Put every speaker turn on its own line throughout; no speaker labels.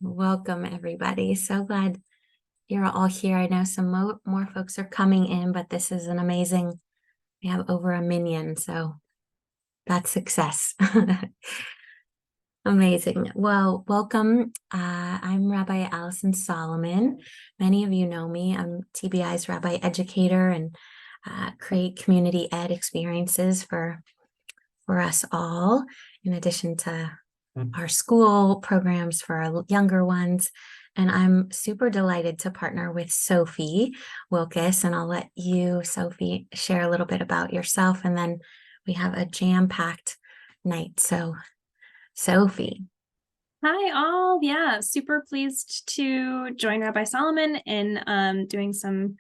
Welcome, everybody. So glad you're all here. I know some more folks are coming in, but this is an amazing, we have over a million, so that's success. Amazing. Well, welcome. I'm Rabbi Allison Solomon. Many of you know me. I'm TBI's rabbi educator and create community ed experiences for us all, in addition to our school programs for our younger ones. And I'm super delighted to partner with Sophie Wilkus. And I'll let you, Sophie, share a little bit about yourself. And then we have a jam-packed night. So, Sophie.
Hi, all. Yeah, super pleased to join Rabbi Solomon in doing some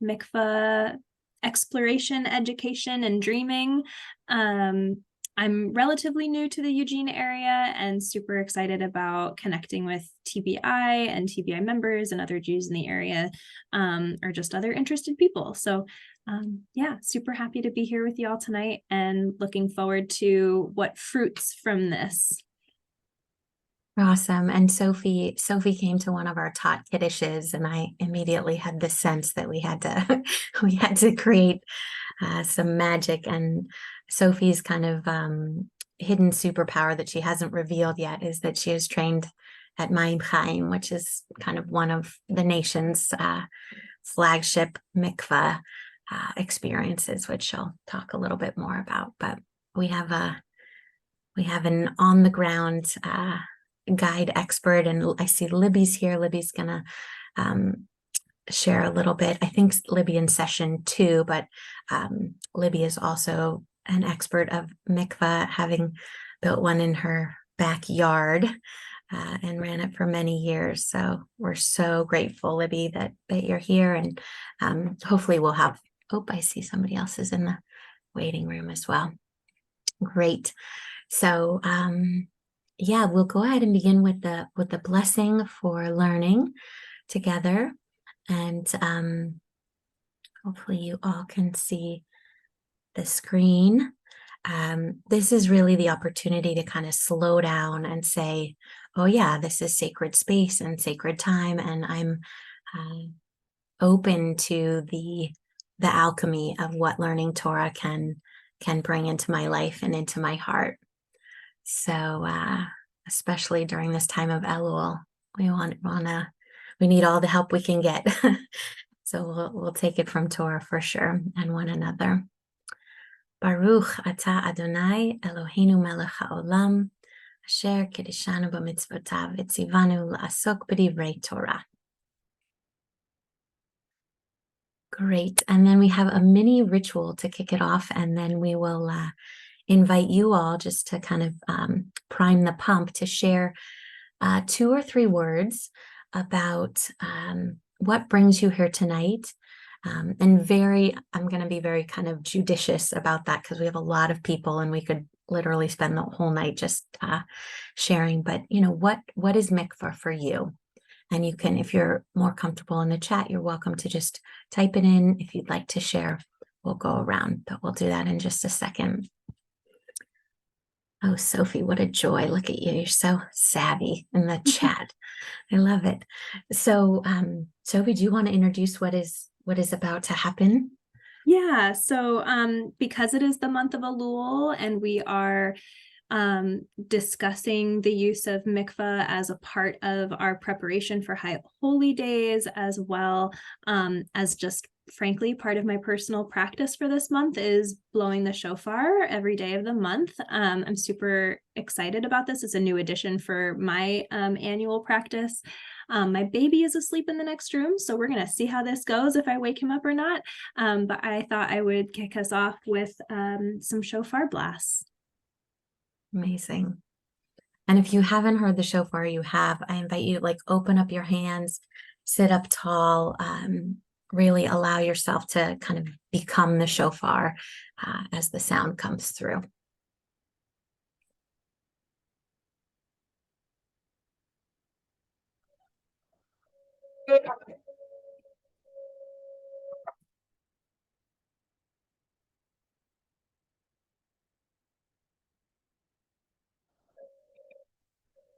mikvah exploration, education, and dreaming. I'm relatively new to the Eugene area and super excited about connecting with TBI and TBI members and other Jews in the area, or just other interested people. So yeah, super happy to be here with you all tonight and looking forward to what fruits from this.
Awesome. And Sophie came to one of our taught kiddishes, and I immediately had this sense that we had to we had to create some magic. And Sophie's kind of hidden superpower that she hasn't revealed yet is that she is trained at Mikvah, which is kind of one of the nation's flagship mikvah experiences, which she'll talk a little bit more about. But we have an on the ground guide expert, and I see Libby's here. Libby's gonna share a little bit. I think Libby in session 2, but Libby is also an expert of mikvah, having built one in her backyard and ran it for many years. So we're so grateful, Libby, that you're here, and hopefully we'll have. Oh, I see somebody else is in the waiting room as well. Great. So yeah, we'll go ahead and begin with the blessing for learning together. And hopefully you all can see the screen. This is really the opportunity to kind of slow down and say, oh yeah, this is sacred space and sacred time, and I'm open to the alchemy of what learning Torah can bring into my life and into my heart. So especially during this time of Elul, we need all the help we can get. So we'll take it from Torah for sure, and one another. Baruch atah Adonai Eloheinu melech haolam, asher kiddushanu b'mitzvotav v'tzivanu la'asok b'divrei Torah. Great. And then we have a mini ritual to kick it off, and then we will invite you all just to kind of prime the pump to share 2 or 3 words about what brings you here tonight. And I'm going to be very kind of judicious about that because we have a lot of people and we could literally spend the whole night just sharing. But, what is mikvah for you? And you can, if you're more comfortable in the chat, you're welcome to just type it in. If you'd like to share, we'll go around, but we'll do that in just a second. Oh, Sophie, what a joy. Look at you. You're so savvy in the chat. I love it. So, Sophie, do you want to introduce what is about to happen?
Yeah, so because it is the month of Elul and we are discussing the use of mikvah as a part of our preparation for high holy days, as well as just frankly part of my personal practice for this month is blowing the shofar every day of the month. I'm super excited about this. It's a new addition for my annual practice. My baby is asleep in the next room, so we're going to see how this goes, if I wake him up or not. But I thought I would kick us off with some shofar blasts.
Amazing. And if you haven't heard the shofar, I invite you to open up your hands, sit up tall, really allow yourself to kind of become the shofar as the sound comes through.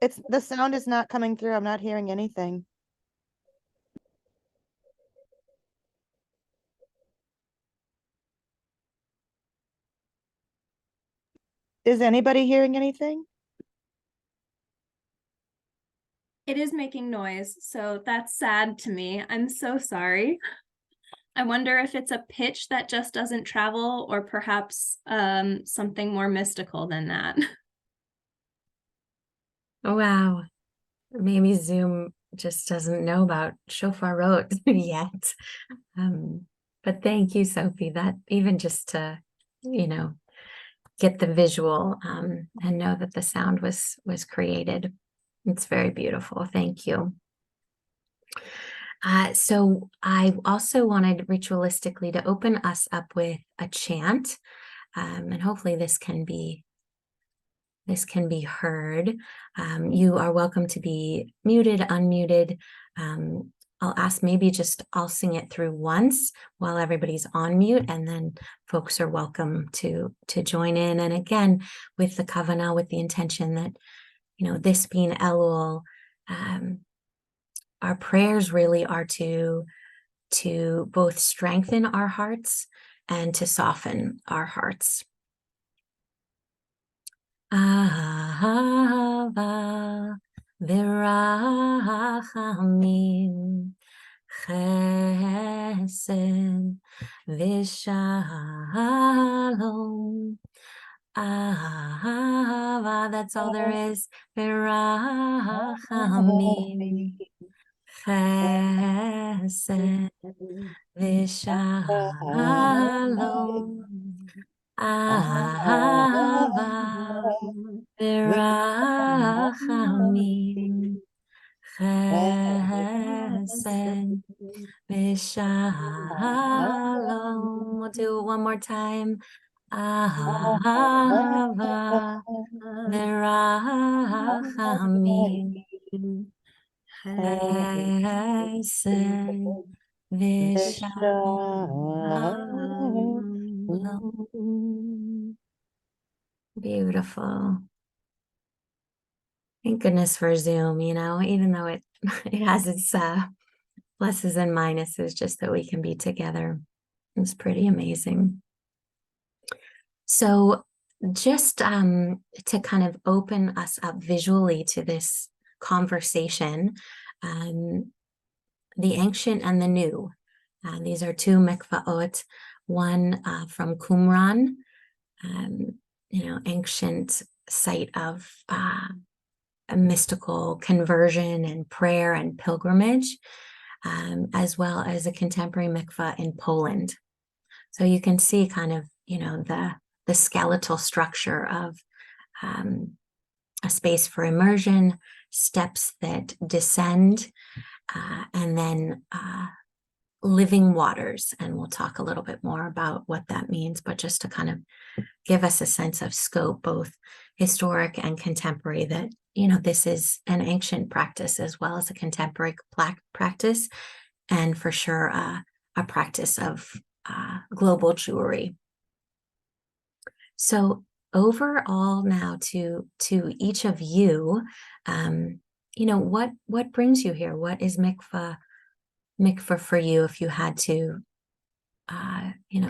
The sound is not coming through. I'm not hearing anything. Is anybody hearing anything?
It is making noise, so that's sad to me. I'm so sorry. I wonder if it's a pitch that just doesn't travel, or perhaps something more mystical than that.
Oh, wow. Maybe Zoom just doesn't know about shofar rot yet. But thank you, Sophie. That even just to, get the visual and know that the sound was created. It's very beautiful. Thank you. So I also wanted ritualistically to open us up with a chant, and hopefully this can be heard. You are welcome to be muted, unmuted. I'll ask I'll sing it through once while everybody's on mute, and then folks are welcome to join in. And again, with the kavanah, with the intention that, this being Elul, our prayers really are to both strengthen our hearts and to soften our hearts. Ahava v'rachamim chesed v'shalom. Ahava, that's all there is. V'rachamim chesed v'shalom. Ahava v'rachamim chesed v'shalom. We'll do it one more time. Ahava v'rachamim chesed v'shalom. Beautiful. Thank goodness for Zoom, even though it has its pluses and minuses, just that we can be together. It's pretty amazing. So just to kind of open us up visually to this conversation, the ancient and the new. These are two mikvaot, one from Qumran, ancient site of a mystical conversion and prayer and pilgrimage, as well as a contemporary mikvah in Poland. So you can see kind of, the skeletal structure of a space for immersion, steps that descend, and then living waters. And we'll talk a little bit more about what that means, but just to kind of give us a sense of scope, both historic and contemporary, that, this is an ancient practice as well as a contemporary practice, and for sure a practice of global Jewry. So overall now to each of you, what brings you here? What is mikvah for you? If you had to,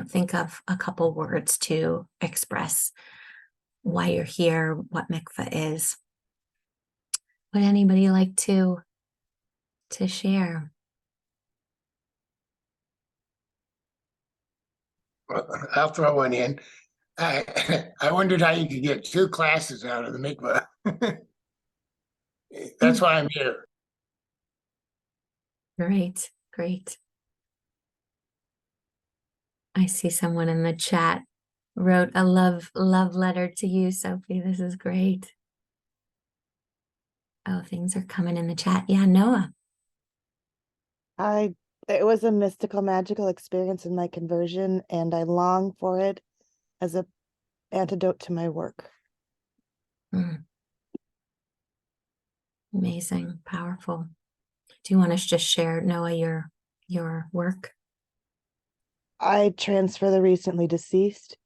think of a couple words to express why you're here, what mikvah is. Would anybody like to share?
I'll throw one in. I wondered how you could get 2 classes out of the mikvah. That's why I'm here.
Great. I see someone in the chat wrote a love letter to you, Sophie. This is great. Oh, things are coming in the chat. Yeah, Noah.
It was a mystical, magical experience in my conversion, and I long for it as an antidote to my work.
Amazing, powerful. Do you want to just share, Noah, your work?
I transfer the recently deceased,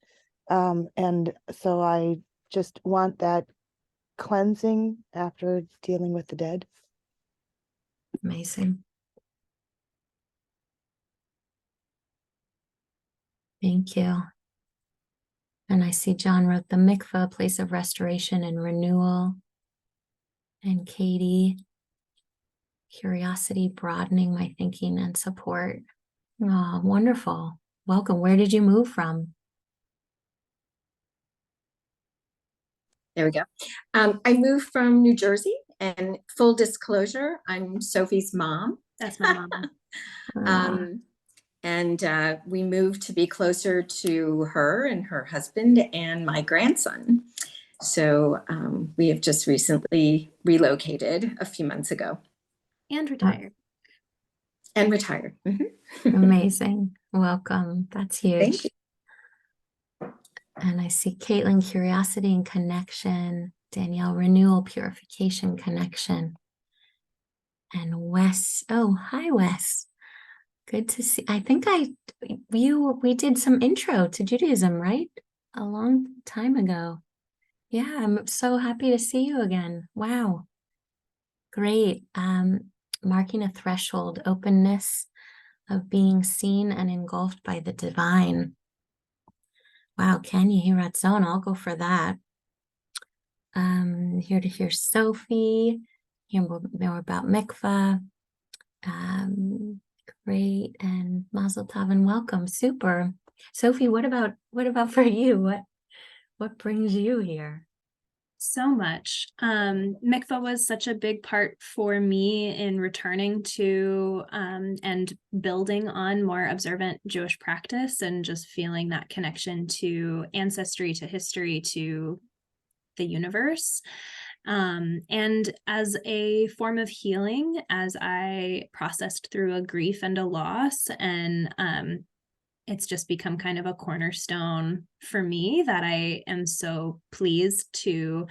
and so I just want that cleansing after dealing with the dead.
Amazing. Thank you. And I see John wrote the mikvah, place of restoration and renewal. And Katie, curiosity, broadening my thinking and support. Oh, wonderful. Welcome. Where did you move from?
There we go. I moved from New Jersey, and full disclosure, I'm Sophie's mom.
That's my mom.
We moved to be closer to her and her husband and my grandson. So we have just recently relocated a few months ago.
And retired.
And retired.
Amazing. Welcome. That's huge.
Thank you.
And I see Caitlin, curiosity and connection. Danielle, renewal, purification, connection. And Wes. Oh, hi, Wes. Good to see. I think we did some intro to Judaism, right? A long time ago. Yeah, I'm so happy to see you again. Wow. Great. Marking a threshold, openness of being seen and engulfed by the divine. Wow, Kenya Hiratzon, I'll go for that. Here to hear Sophie, hear more about Mikvah. Great, and Mazel Tov and welcome. Super. Sophie, what about for you? What brings you here?
So much. Mikvah was such a big part for me in returning to and building on more observant Jewish practice, and just feeling that connection to ancestry, to history, to the universe. And as a form of healing, as I processed through a grief and a loss, and it's just become kind of a cornerstone for me that I am so pleased to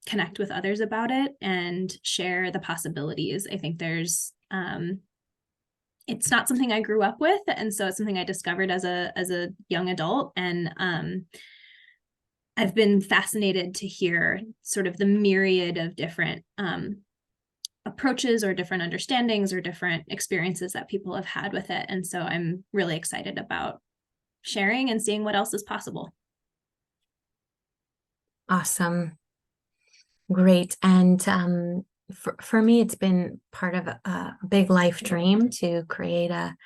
connect with others about it and share the possibilities. I think there's it's not something I grew up with, and so it's something I discovered as a young adult, and I've been fascinated to hear sort of the myriad of different approaches or different understandings or different experiences that people have had with it. And so I'm really excited about sharing and seeing what else is possible.
Awesome. Great. And for me, it's been part of a big life dream to create a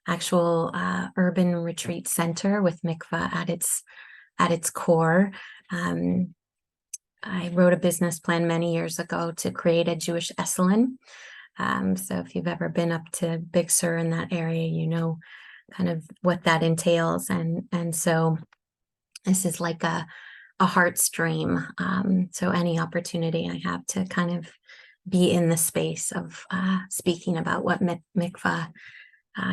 actual urban retreat center with Mikvah at its core. I wrote a business plan many years ago to create a Jewish Esalen. So if you've ever been up to Big Sur in that area, you know kind of what that entails. And so this is like a heart's dream. So any opportunity I have to kind of be in the space of speaking about what Mikvah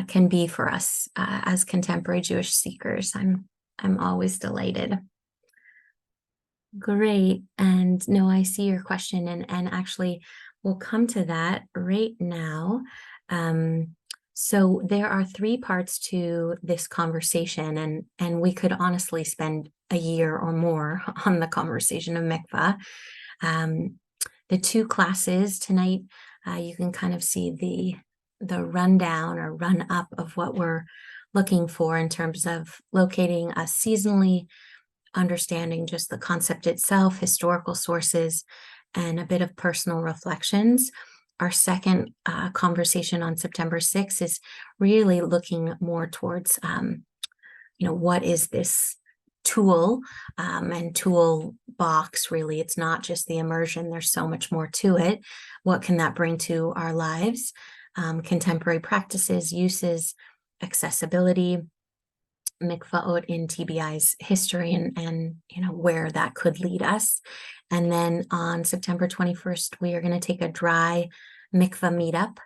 can be for us as contemporary Jewish seekers, I'm always delighted. Great. And no, I see your question, and actually we'll come to that right now. So there are three parts to this conversation, and we could honestly spend a year or more on the conversation of Mikvah. The two classes tonight, you can kind of see the rundown or run up of what we're looking for in terms of locating a seasonally, understanding just the concept itself, historical sources, and a bit of personal reflections. Our second conversation on September 6th is really looking more towards, what is this tool and toolbox, really? It's not just the immersion. There's so much more to it. What can that bring to our lives? Contemporary practices, uses, accessibility, Mikvaot in TBI's history and where that could lead us. And then on September 21st, we are going to take a dry Mikvah meetup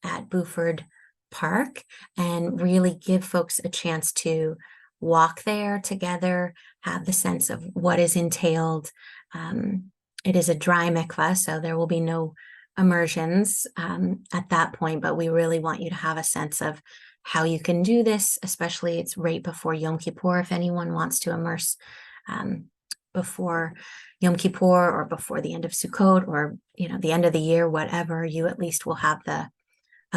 at Buford Park and really give folks a chance to walk there together, have the sense of what is entailed. It is a dry mikvah, so there will be no immersions at that point, but we really want you to have a sense of how you can do this, especially it's right before Yom Kippur if anyone wants to immerse before Yom Kippur or before the end of Sukkot or, the end of the year, whatever, you at least will have a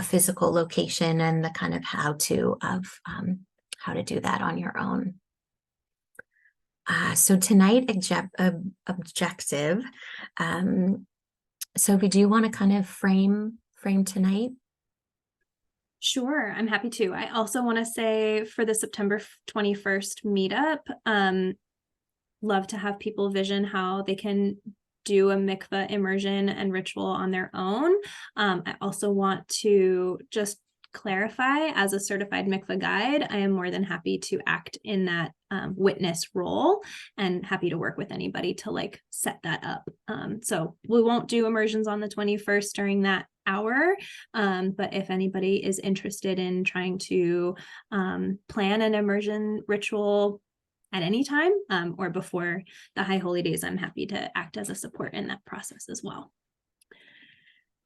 physical location and the kind of how to do that on your own. So tonight, objective. Sophie, do you want to kind of frame tonight?
Sure, I'm happy to. I also want to say for the September 21st meetup, love to have people vision how they can do a mikvah immersion and ritual on their own. I also want to just clarify, as a certified mikvah guide, I am more than happy to act in that witness role and happy to work with anybody to set that up. So we won't do immersions on the 21st during that hour, but if anybody is interested in trying to plan an immersion ritual at any time or before the High Holy Days, I'm happy to act as a support in that process as well.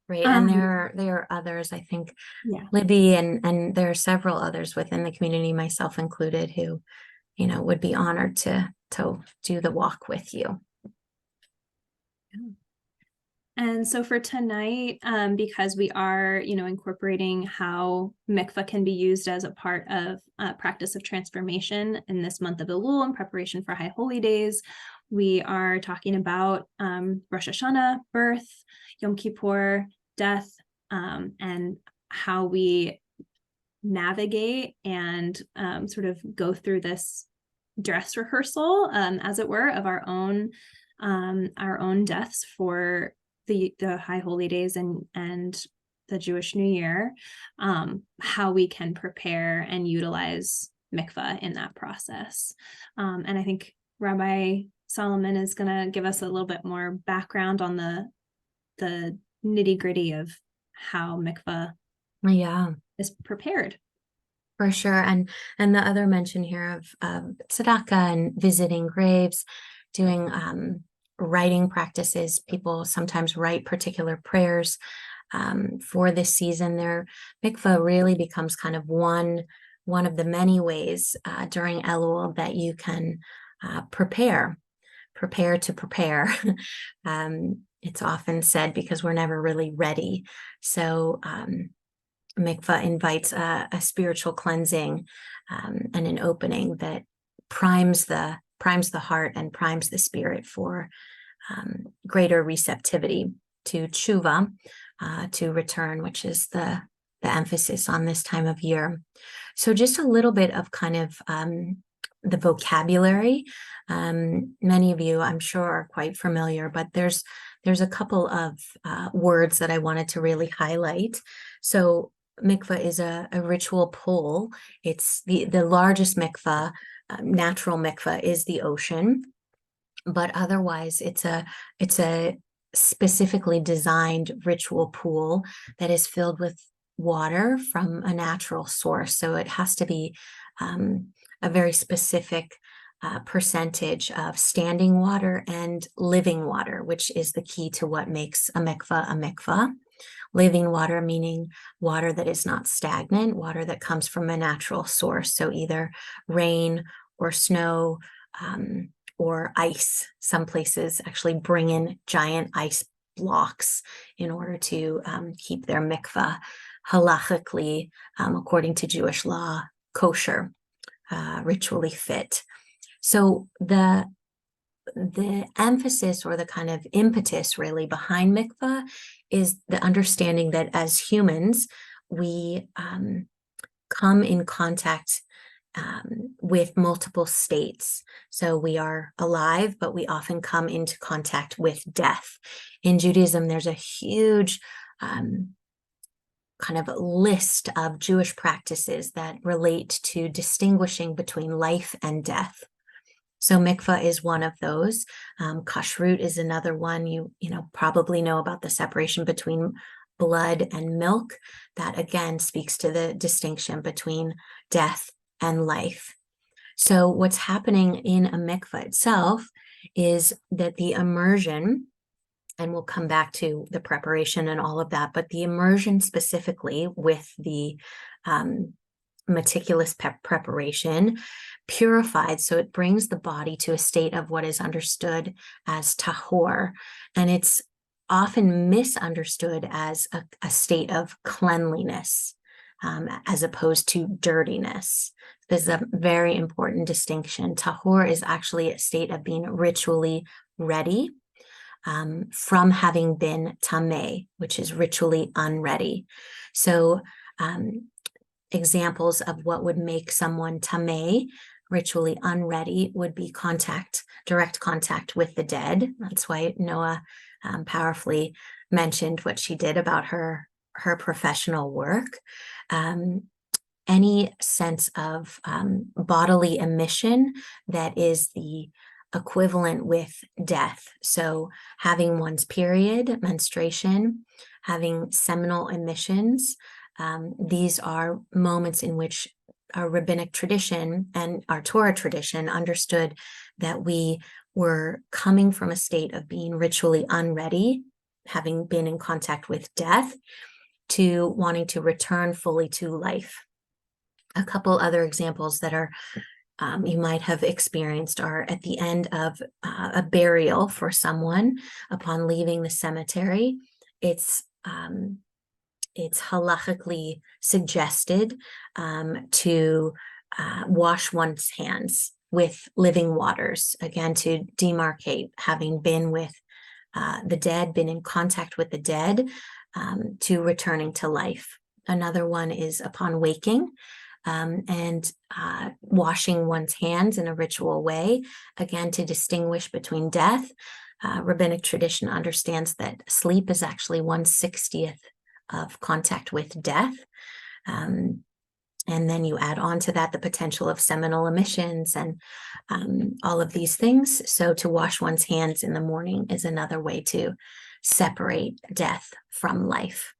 Great. And there are others, I think,
yeah.
Libby, and there are several others within the community, myself included, who, would be honored to do the walk with you.
And so for tonight, because we are, incorporating how mikvah can be used as a part of practice of transformation in this month of Elul in preparation for High Holy Days, we are talking about Rosh Hashanah, birth, Yom Kippur, death, and how we navigate and sort of go through this dress rehearsal, as it were, of our own deaths for the High Holy Days and the Jewish New Year, how we can prepare and utilize mikvah in that process. And I think Rabbi Solomon is going to give us a little bit more background on the nitty-gritty of how mikvah is prepared.
For sure. And the other mention here of tzedakah and visiting graves, doing writing practices. People sometimes write particular prayers for this season. Their mikvah really becomes kind of one of the many ways during Elul that you can prepare to prepare. It's often said because we're never really ready. So mikvah invites a spiritual cleansing and an opening that primes the heart and primes the spirit for greater receptivity to tshuva, to return, which is the emphasis on this time of year. So just a little bit of kind of the vocabulary. Many of you, I'm sure, are quite familiar, but there's a couple of words that I wanted to really highlight. So mikvah is a ritual pool. It's the largest mikvah. Natural mikvah is the ocean, but otherwise it's a specifically designed ritual pool that is filled with water from a natural source. So it has to be a very specific percentage of standing water and living water, which is the key to what makes a mikvah. Living water meaning water that is not stagnant, water that comes from a natural source. So either rain or snow or ice. Some places actually bring in giant ice blocks in order to keep their mikvah halachically, according to Jewish law, kosher, ritually fit. So the emphasis or the kind of impetus really behind mikvah is the understanding that as humans, we come in contact with multiple states. So we are alive, but we often come into contact with death. In Judaism, there's a huge kind of list of Jewish practices that relate to distinguishing between life and death. So mikvah is one of those. Kashrut is another one. You probably know about the separation between blood and milk. That again speaks to the distinction between death and life. So what's happening in a mikvah itself is that the immersion, and we'll come back to the preparation and all of that, but the immersion specifically with the meticulous preparation, purified. So it brings the body to a state of what is understood as tahor. And it's often misunderstood as a state of cleanliness, as opposed to dirtiness. This is a very important distinction. Tahor is actually a state of being ritually ready, from having been tameh, which is ritually unready. So examples of what would make someone tameh, ritually unready, would be direct contact with the dead. That's why Noah powerfully mentioned what she did about her professional work. Any sense of bodily emission that is the equivalent with death. So having one's period, menstruation, having seminal emissions, these are moments in which our rabbinic tradition and our Torah tradition understood that we were coming from a state of being ritually unready, having been in contact with death, to wanting to return fully to life. A couple other examples that are you might have experienced are at the end of a burial for someone upon leaving the cemetery. It's halachically suggested to wash one's hands with living waters, again, to demarcate having been with the dead, been in contact with the dead, to returning to life. Another one is upon waking, and washing one's hands in a ritual way, again, to distinguish between death. Rabbinic tradition understands that sleep is actually 1/60th of contact with death. And then you add on to that the potential of seminal emissions and all of these things. So to wash one's hands in the morning is another way to separate death from life.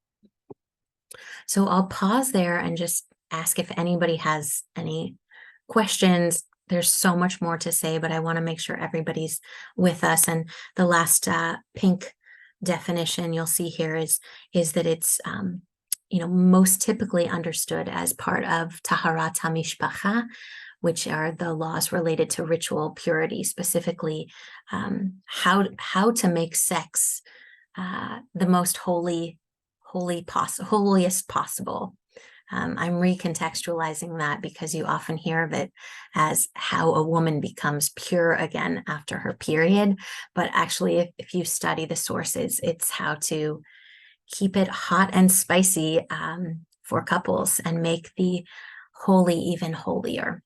So I'll pause there and just ask if anybody has any questions. There's so much more to say, but I want to make sure everybody's with us. And the last pink definition you'll see here is that it's most typically understood as part of Taharat HaMishpacha, which are the laws related to ritual purity, specifically how to make sex the most holiest possible. I'm recontextualizing that because you often hear of it as how a woman becomes pure again after her period. But actually, if you study the sources, it's how to keep it hot and spicy for couples and make the holy even holier.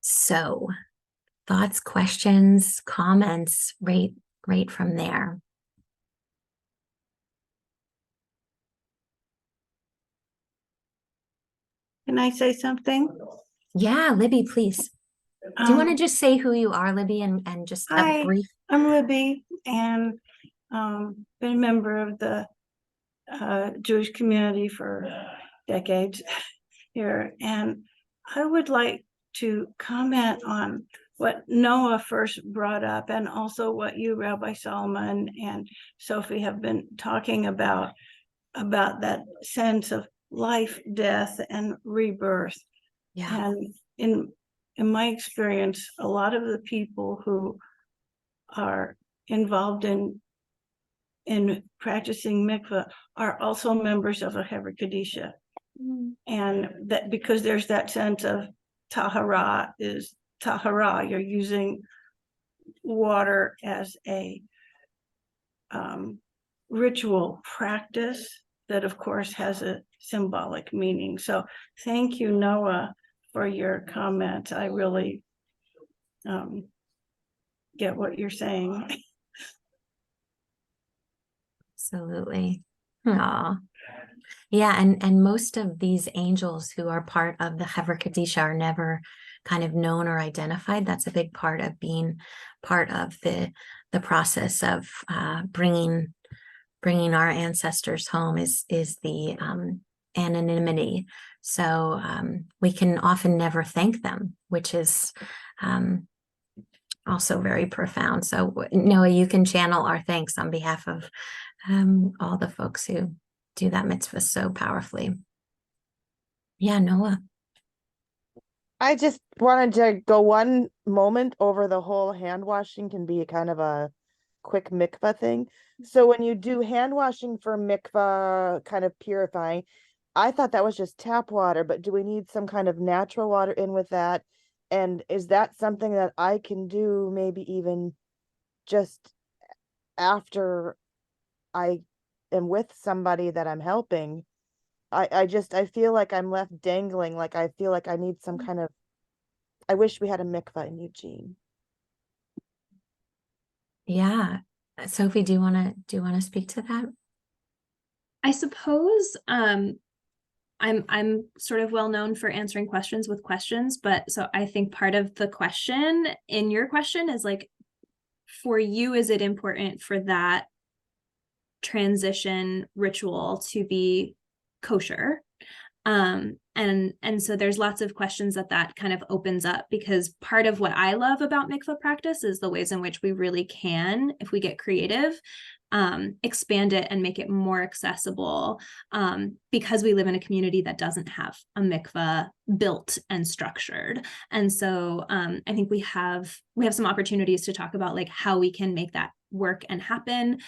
So thoughts, questions, comments, right from there.
Can I say something?
Yeah, Libby, please. Do you want to just say who you are, Libby, and just
Hi,
a brief?
I'm Libby, and been a member of the Jewish community for decades here, and I would like to comment on what Noah first brought up, and also what you, Rabbi Solomon and Sophie, have been talking about that sense of life, death, and rebirth.
Yeah.
And in my experience, a lot of the people who are involved in practicing mikvah are also members of a Hever Kadisha. And that because there's that sense of tahara is tahara, you're using water as a ritual practice that of course has a symbolic meaning. So thank you, Noah, for your comment. I really get what you're saying.
Absolutely. Aw. Yeah, and most of these angels who are part of the Hever Kadisha are never kind of known or identified. That's a big part of being part of the process of bringing our ancestors home is the anonymity. So we can often never thank them, which is also very profound. So Noah, you can channel our thanks on behalf of all the folks who do that mitzvah so powerfully. Yeah, Noah.
I just wanted to go one moment over the whole hand washing can be kind of a quick mikvah thing. So when you do hand washing for mikvah kind of purifying, I thought that was just tap water, but do we need some kind of natural water in with that? And is that something that I can do maybe even just after I am with somebody that I'm helping? I feel like I'm left dangling, like I feel like I need some kind of, I wish we had a mikvah in Eugene.
Yeah. Sophie, do you want to speak to that?
I suppose I'm sort of well known for answering questions with questions, but so I think part of the question in your question is like, for you, is it important for that transition ritual to be kosher? And so there's lots of questions that kind of opens up, because part of what I love about mikvah practice is the ways in which we really can, if we get creative, expand it and make it more accessible, because we live in a community that doesn't have a mikvah built and structured. And so I think we have some opportunities to talk about like how we can make that work and happen.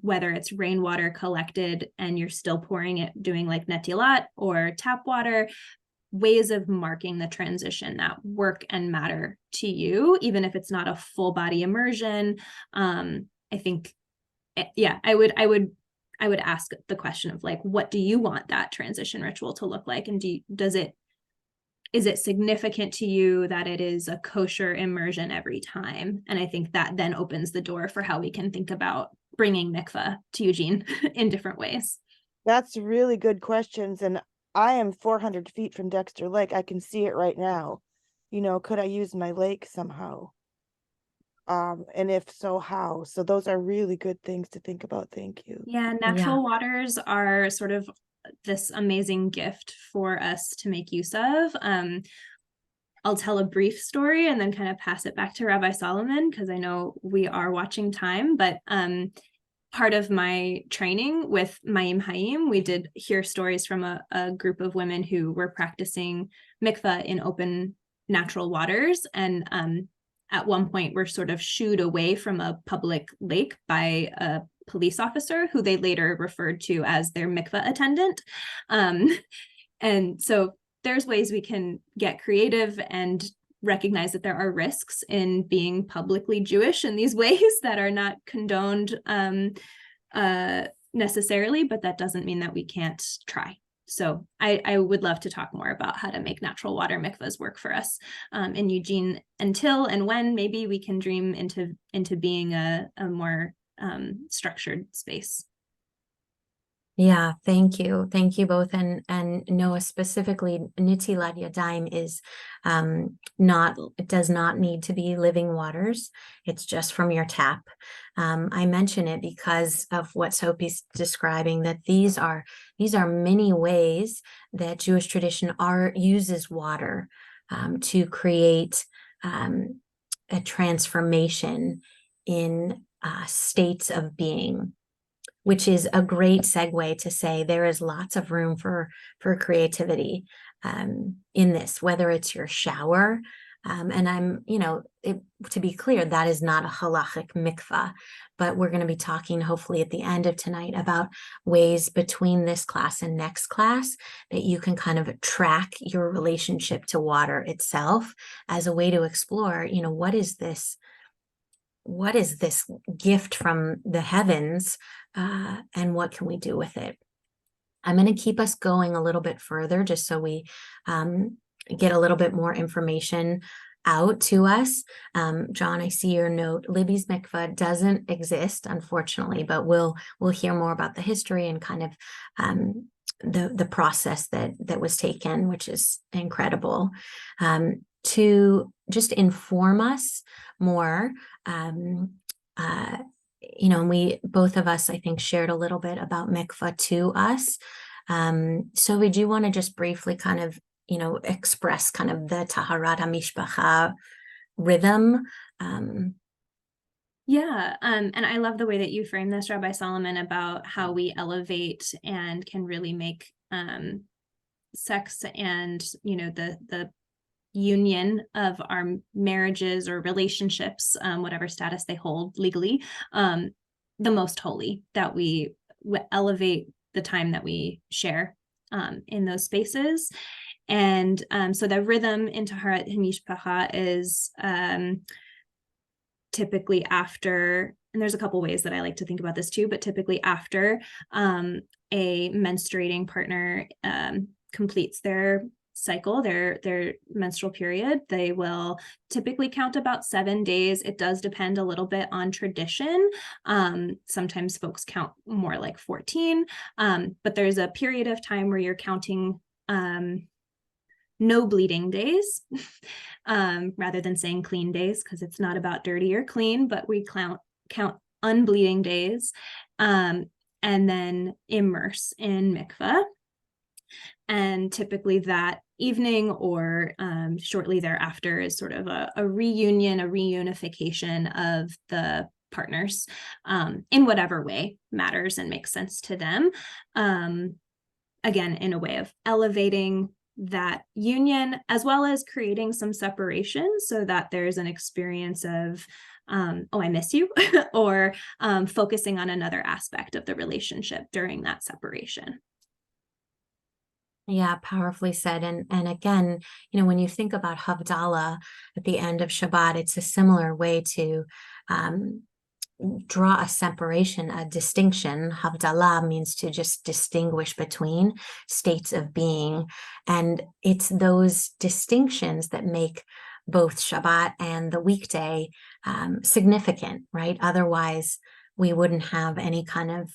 Whether it's rainwater collected and you're still pouring it, doing like netilat, or tap water, ways of marking the transition that work and matter to you, even if it's not a full body immersion. I think, yeah, I would ask the question of like, what do you want that transition ritual to look like? And is it significant to you that it is a kosher immersion every time? And I think that then opens the door for how we can think about bringing mikvah to Eugene in different ways.
That's really good questions. And I am 400 feet from Dexter Lake. I can see it right now. You know, could I use my lake somehow? And if so, how? So those are really good things to think about. Thank you.
Yeah, natural waters are sort of this amazing gift for us to make use of. I'll tell a brief story and then kind of pass it back to Rabbi Solomon, because I know we are watching time, but part of my training with Mayim Hayim, we did hear stories from a group of women who were practicing mikvah in open natural waters. And at one point were sort of shooed away from a public lake by a police officer who they later referred to as their mikvah attendant. And so there's ways we can get creative and recognize that there are risks in being publicly Jewish in these ways that are not condoned necessarily, but that doesn't mean that we can't try. So I would love to talk more about how to make natural water mikvahs work for us in Eugene, until and when maybe we can dream into being a more structured space.
Yeah, thank you. Thank you both. And Noah, specifically, Netilat Yadayim is it does not need to be living waters. It's just from your tap. I mention it because of what Sophie's describing, that these are many ways that Jewish tradition uses water to create a transformation in states of being, which is a great segue to say there is lots of room for creativity in this, whether it's your shower. And I'm, to be clear, that is not a halachic mikvah, but we're going to be talking hopefully at the end of tonight about ways between this class and next class that you can kind of track your relationship to water itself as a way to explore, what is this gift from the heavens, and what can we do with it? I'm going to keep us going a little bit further just so we get a little bit more information out to us. John, I see your note. Libby's mikvah doesn't exist, unfortunately, but we'll hear more about the history and kind of the process that was taken, which is incredible. To just inform us more, we both of us, I think, shared a little bit about mikvah to us. So would you want to just briefly kind of, express kind of the Taharat HaMishpacha rhythm?
Yeah, and I love the way that you frame this, Rabbi Solomon, about how we elevate and can really make sex and, the union of our marriages or relationships, whatever status they hold legally, the most holy, that we elevate the time that we share in those spaces. And so the rhythm in Taharat Mishpacha is typically after, and there's a couple ways that I like to think about this too, but typically after a menstruating partner completes their cycle, their menstrual period, they will typically count about 7 days. It does depend a little bit on tradition. Sometimes folks count more like 14, but there's a period of time where you're counting no bleeding days, rather than saying clean days, because it's not about dirty or clean, but we count unbleeding days, and then immerse in mikvah. And typically that evening or shortly thereafter is sort of a reunion, a reunification of the partners in whatever way matters and makes sense to them. Again, in a way of elevating that union, as well as creating some separation so that there's an experience of, oh, I miss you, or focusing on another aspect of the relationship during that separation.
Yeah, powerfully said. And again, when you think about Havdalah at the end of Shabbat, it's a similar way to draw a separation, a distinction. Havdalah means to just distinguish between states of being. And it's those distinctions that make both Shabbat and the weekday significant, right? Otherwise, we wouldn't have any kind of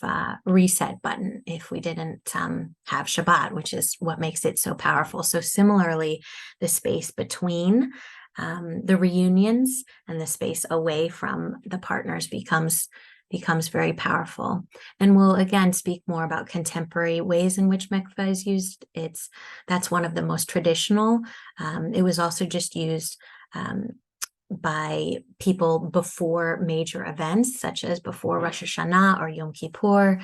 reset button if we didn't have Shabbat, which is what makes it so powerful. So similarly, the space between the reunions and the space away from the partners becomes very powerful. And we'll again speak more about contemporary ways in which mikvah is used. That's one of the most traditional. It was also just used by people before major events, such as before Rosh Hashanah or Yom Kippur,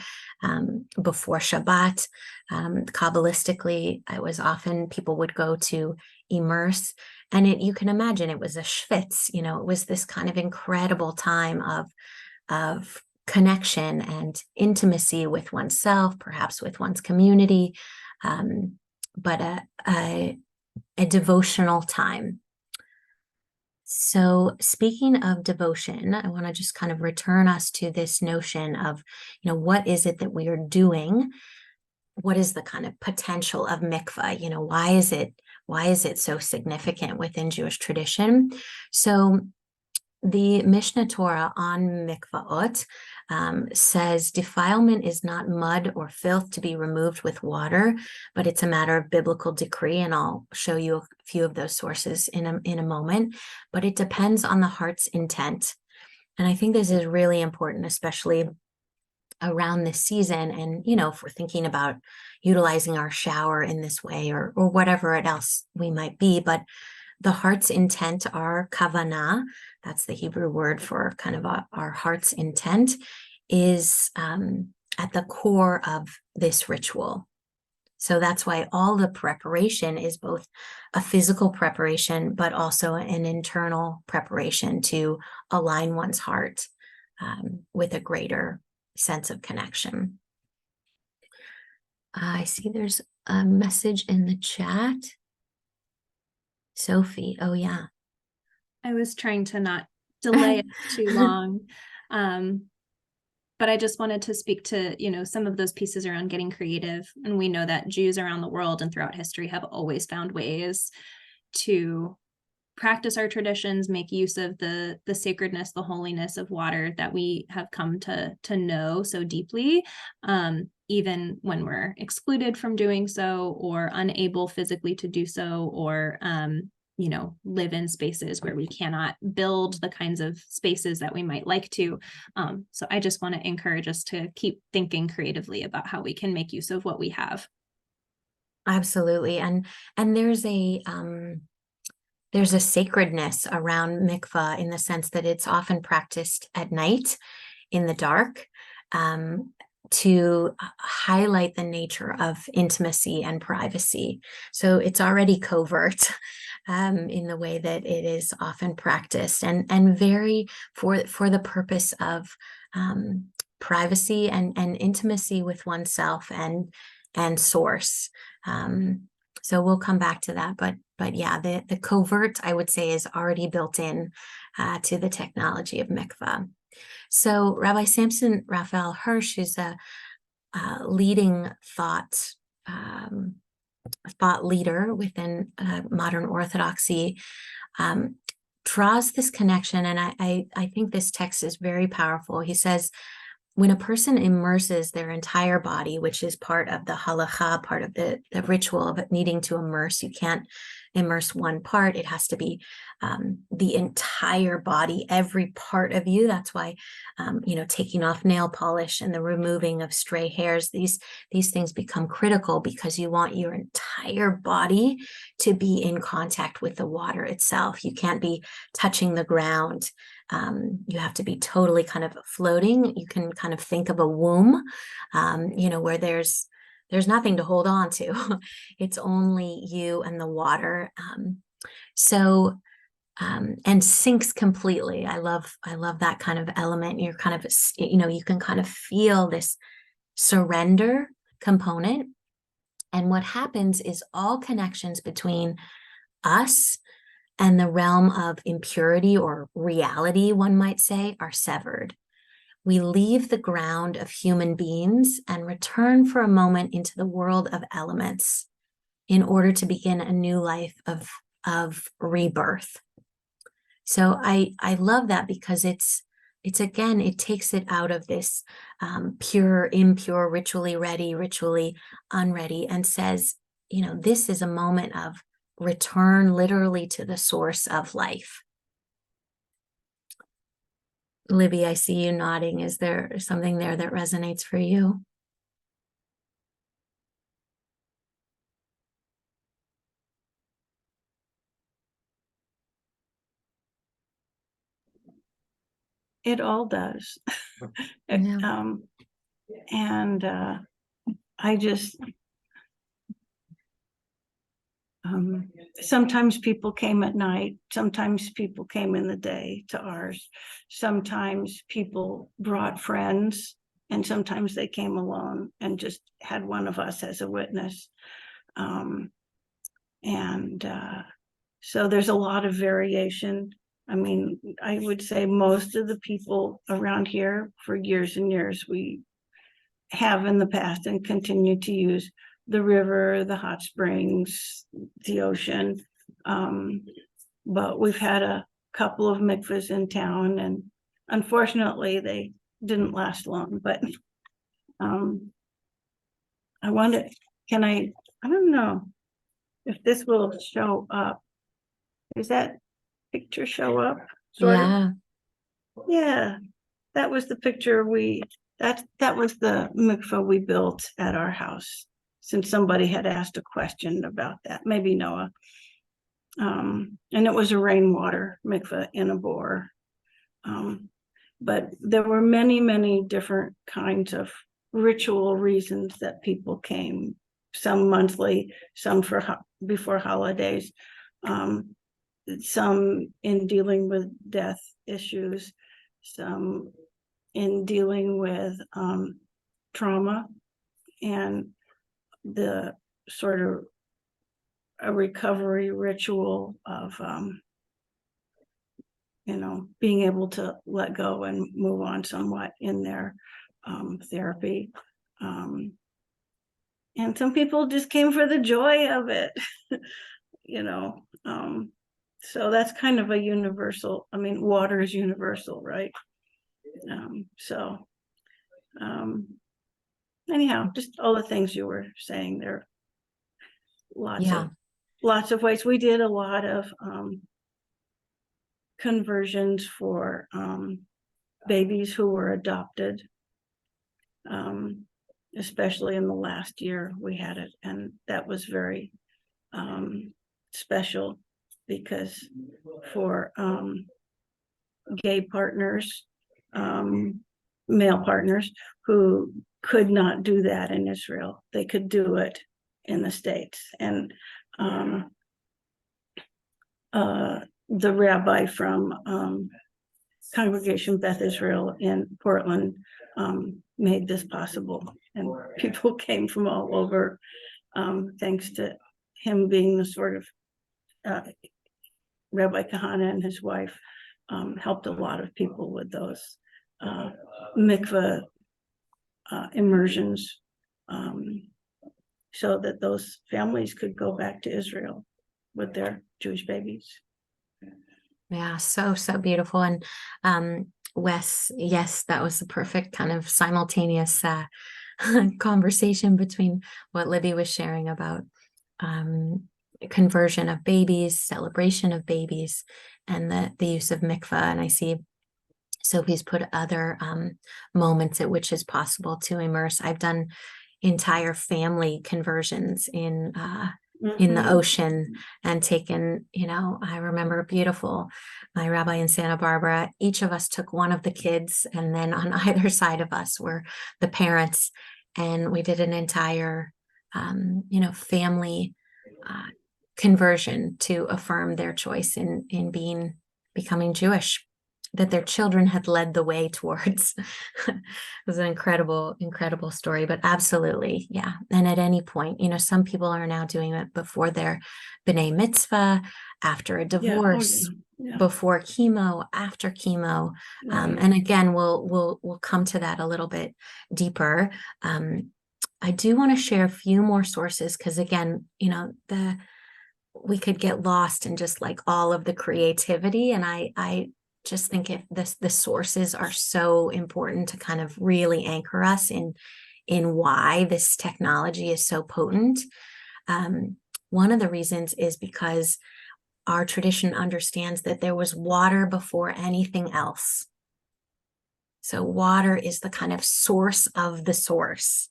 before Shabbat. Kabbalistically, it was often people would go to immerse, and you can imagine it was a schwitz. It was this kind of incredible time of connection and intimacy with oneself, perhaps with one's community, but a devotional time. So speaking of devotion, I want to just kind of return us to this notion of, what is it that we are doing? What is the kind of potential of mikvah? Why is it so significant within Jewish tradition? So the Mishnah Torah on mikvaot says defilement is not mud or filth to be removed with water, but it's a matter of biblical decree. And I'll show you a few of those sources in a moment, but it depends on the heart's intent. And I think this is really important, especially around this season. And, if we're thinking about utilizing our shower in this way or whatever else we might be, but the heart's intent, our kavanah, that's the Hebrew word for kind of our heart's intent, is at the core of this ritual. So that's why all the preparation is both a physical preparation, but also an internal preparation to align one's heart with a greater sense of connection. I see there's a message in the chat. Sophie, oh yeah.
I was trying to not delay it too long. But I just wanted to speak to, some of those pieces around getting creative. And we know that Jews around the world and throughout history have always found ways to practice our traditions, make use of the sacredness, the holiness of water that we have come to know so deeply, even when we're excluded from doing so or unable physically to do so, or live in spaces where we cannot build the kinds of spaces that we might like to. So I just want to encourage us to keep thinking creatively about how we can make use of what we have.
Absolutely. And there's a sacredness around mikvah in the sense that it's often practiced at night in the dark. to highlight the nature of intimacy and privacy. So it's already covert in the way that it is often practiced, and very for the purpose of privacy and intimacy with oneself and source. So we'll come back to that, but yeah, the covert, I would say, is already built in to the technology of Mikvah. So Rabbi Samson Raphael Hirsch, who's a leading thought leader within modern Orthodoxy, draws this connection, and I think this text is very powerful. He says, when a person immerses their entire body, which is part of the halacha, part of the ritual of it needing to immerse, you can't immerse one part. It has to be the entire body, every part of you. That's why, taking off nail polish and the removing of stray hairs, these things become critical, because you want your entire body to be in contact with the water itself. You can't be touching the ground. You have to be totally kind of floating. You can kind of think of a womb, where there's nothing to hold on to. It's only you and the water. And sinks completely. I love that kind of element. You're kind of, you can kind of feel this surrender component. And what happens is all connections between us and the realm of impurity or reality, one might say, are severed. We leave the ground of human beings and return for a moment into the world of elements in order to begin a new life of rebirth. So I love that, because it's again, it takes it out of this pure, impure, ritually ready, ritually unready, and says, this is a moment of return literally to the source of life. Libby, I see you nodding. Is there something there that resonates for you?
It all does.
Yeah.
And I just, sometimes people came at night, sometimes people came in the day to ours, sometimes people brought friends, and sometimes they came alone and just had one of us as a witness. So there's a lot of variation. I mean, I would say most of the people around here for years and years, we have in the past and continue to use the river, the hot springs, the ocean. But we've had a couple of mikvahs in town, and unfortunately they didn't last long. But I wonder, I don't know if this will show up. Does that picture show up?
Yeah.
Yeah, that was the picture that was the mikvah we built at our house, since somebody had asked a question about that, maybe Noah. And it was a rainwater mikvah in a bore. But there were many, many different kinds of ritual reasons that people came, some monthly, some before holidays, some in dealing with death issues, some in dealing with trauma, and the sort of a recovery ritual of being able to let go and move on somewhat in their therapy. And some people just came for the joy of it. So that's kind of a universal, water is universal, right? Anyhow, just all the things you were saying there. Lots of ways. We did a lot of conversions for babies who were adopted, especially in the last year we had it, and that was very special, because for gay partners, male partners who could not do that in Israel. They could do it in the States. And the rabbi from Congregation Beth Israel in Portland made this possible. And people came from all over, thanks to him being the sort of Rabbi Kahana and his wife helped a lot of people with those mikveh immersions, so that those families could go back to Israel with their Jewish babies.
Yeah, so beautiful. And Wes, yes, that was the perfect kind of simultaneous conversation between what Libby was sharing about conversion of babies, celebration of babies, and the use of mikvah. And I see Sophie's put other moments at which is possible to immerse. I've done entire family conversions in the ocean and taken, I remember my rabbi in Santa Barbara, each of us took one of the kids, and then on either side of us were the parents. And we did an entire, family conversion to affirm their choice in becoming Jewish, that their children had led the way towards. It was an incredible story, but absolutely, yeah. And at any point, some people are now doing it before their b'nai mitzvah, after a divorce, before chemo, after chemo. And again, we'll come to that a little bit deeper. I do want to share a few more sources, because again, we could get lost in just like all of the creativity, and I just think if the sources are so important to kind of really anchor us in why this technology is so potent. One of the reasons is because our tradition understands that there was water before anything else. So water is the kind of source of the source.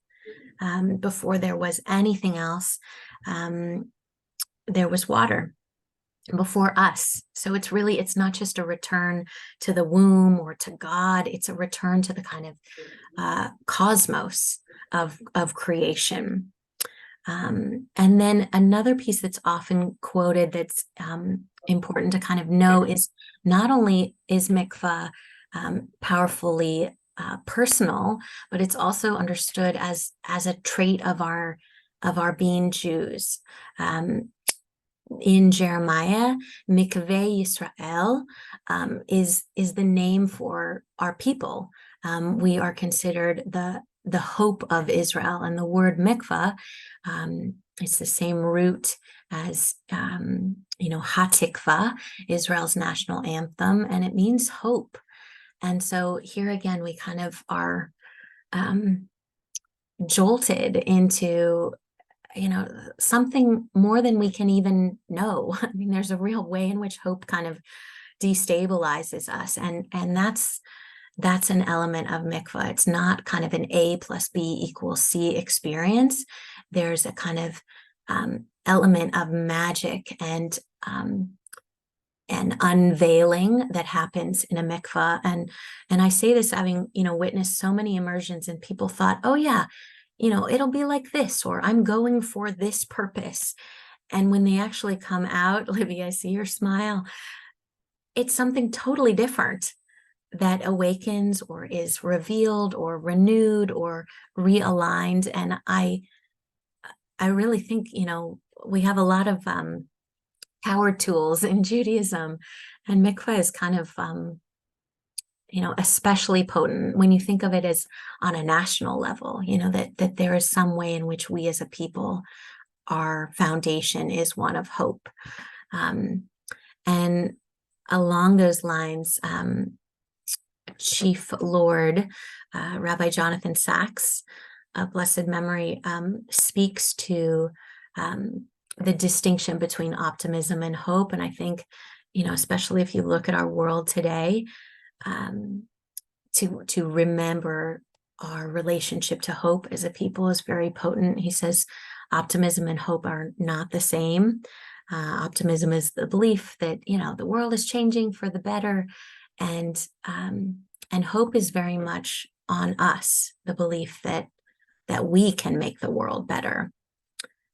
Before there was anything else, there was water before us. So it's not just a return to the womb or to God, it's a return to the kind of cosmos of creation. And then another piece that's often quoted that's important to kind of know is not only is mikvah powerfully personal, but it's also understood as a trait of our being Jews. In Jeremiah, Mikveh Yisrael is the name for our people. We are considered the hope of Israel, and the word mikvah, it's the same root as Hatikvah, Israel's national anthem, and it means hope. And so here again, we kind of are jolted into something more than we can even know. I mean, there's a real way in which hope kind of destabilizes us. And that's an element of mikvah. It's not kind of an A plus B equals C experience. There's a kind of element of magic and unveiling that happens in a mikvah. And I say this having, witnessed so many immersions, and people thought, oh yeah, it'll be like this, or I'm going for this purpose. And when they actually come out, Libby, I see your smile. It's something totally different that awakens or is revealed or renewed or realigned. And I really think, we have a lot of power tools in Judaism, and mikvah is kind of, especially potent when you think of it as on a national level, that there is some way in which we as a people, our foundation is one of hope. And along those lines, Chief Lord, Rabbi Jonathan Sachs, of blessed memory, speaks to the distinction between optimism and hope. And I think, especially if you look at our world today, to remember our relationship to hope as a people is very potent. He says optimism and hope are not the same. Optimism is the belief that, the world is changing for the better. And hope is very much on us, the belief that we can make the world better.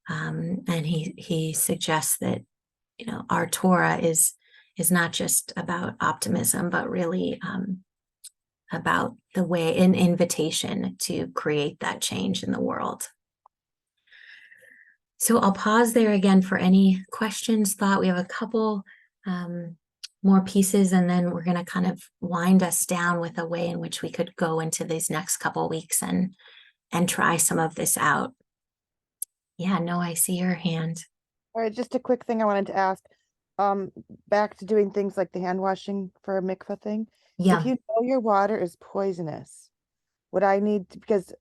And he suggests that, you know, our Torah is not just about optimism, but really about the way, an invitation to create that change in the world. So I'll pause there again for any questions, thought. We have a couple more pieces, and then we're going to kind of wind us down with a way in which we could go into these next couple weeks and try some of this out. Yeah, no, I see your hand.
All right, just a quick thing I wanted to ask. Back to doing things like the hand washing for a mikvah thing.
Yeah.
If you know your water is poisonous, would I need to, because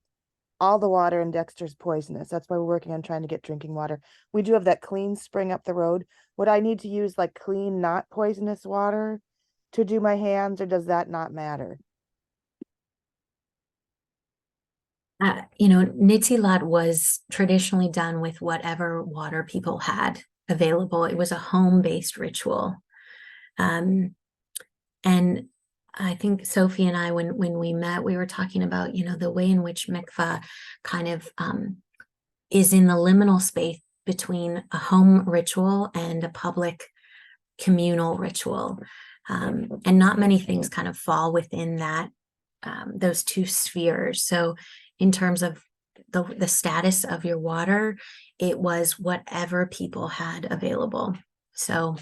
all the water in Dexter is poisonous. That's why we're working on trying to get drinking water. We do have that clean spring up the road. Would I need to use like clean, not poisonous water to do my hands, or does that not matter?
You know, Nitilat was traditionally done with whatever water people had available. It was a home-based ritual. And I think Sophie and I, when we met, we were talking about, you know, the way in which mikvah kind of is in the liminal space between a home ritual and a public communal ritual. And not many things kind of fall within that, those two spheres. So in terms of the status of your water, it was whatever people had available. So,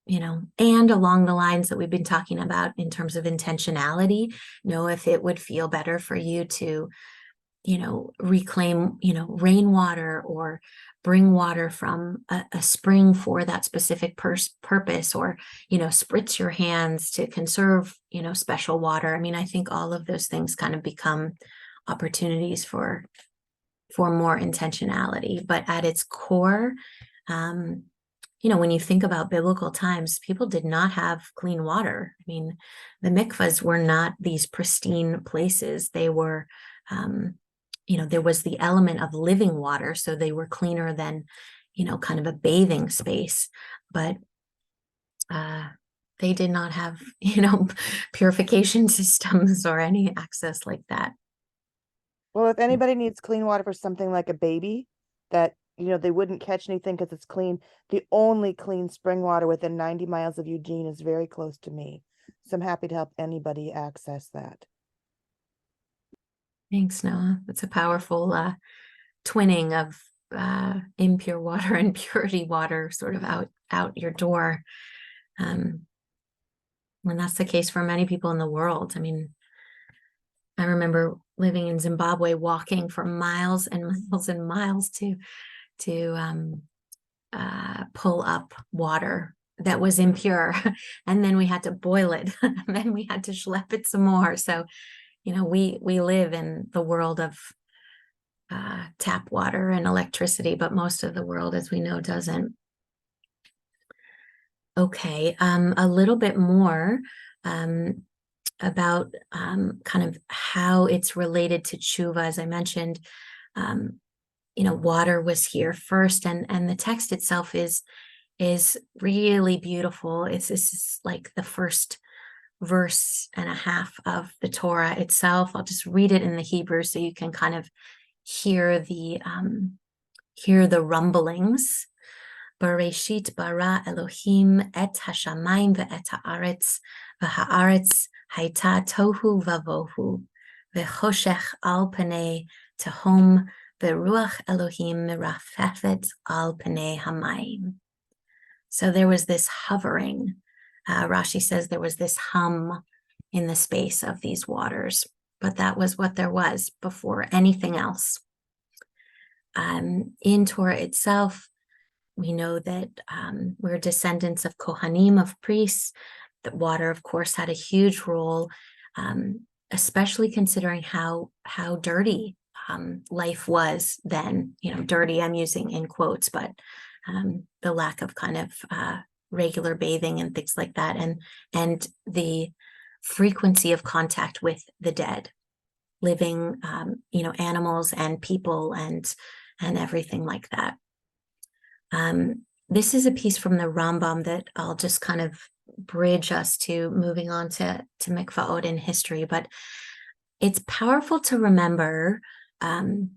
you know, and along the lines that we've been talking about in terms of intentionality, know if it would feel better for you to, you know, reclaim, you know, rainwater, or bring water from a spring for that specific purpose, or, you know, spritz your hands to conserve, you know, special water. I mean, I think all of those things kind of become opportunities for more intentionality. But at its core, you know, when you think about biblical times, people did not have clean water. I mean, the mikvahs were not these pristine places. They were, you know, there was the element of living water, so they were cleaner than, you know, kind of a bathing space. But they did not have, you know, purification systems or any access like that.
Well, if anybody needs clean water for something like a baby that, you know, they wouldn't catch anything because it's clean, the only clean spring water within 90 miles of Eugene is very close to me. So I'm happy to help anybody access that.
Thanks, Noah. That's a powerful twinning of impure water and purity water sort of out your door. And that's the case for many people in the world. I mean, I remember living in Zimbabwe, walking for miles and miles and miles to pull up water that was impure, and then we had to boil it, and then we had to schlep it some more. So, you know, we live in the world of tap water and electricity, but most of the world, as we know, doesn't. Okay, a little bit more about kind of how it's related to tshuva. As I mentioned, you know, water was here first, and the text itself is really beautiful. This is like the first verse and a half of the Torah itself. I'll just read it in the Hebrew so you can kind of hear the rumblings. Bereshit bara Elohim et hashamayim ve'et haaretz, v'haaretz hayta tohu vavohu, v'choshech al panei tehom, v'ruach Elohim mirafefet al panei hamayim. So there was this hovering. Rashi says there was this hum in the space of these waters, but that was what there was before anything else. In Torah itself, we know that we're descendants of Kohanim, of priests. That water, of course, had a huge role, especially considering how dirty life was then. You know, dirty, I'm using in quotes, but the lack of kind of regular bathing and things like that, and the frequency of contact with the dead, living, you know, animals and people and everything like that. This is a piece from the Rambam that I'll just kind of bridge us to moving on to Mikvahot in history, but it's powerful to remember and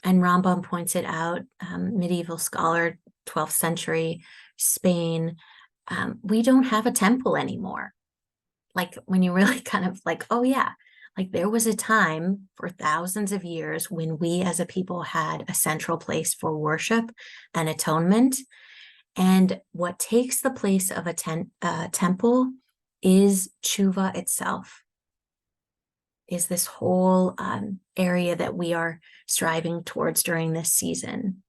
Rambam points it out, medieval scholar, 12th century Spain, we don't have a temple anymore. Like when you really kind of like, oh yeah, like there was a time for thousands of years when we as a people had a central place for worship and atonement. And what takes the place of a temple is tshuva itself, is this whole area that we are striving towards during this season.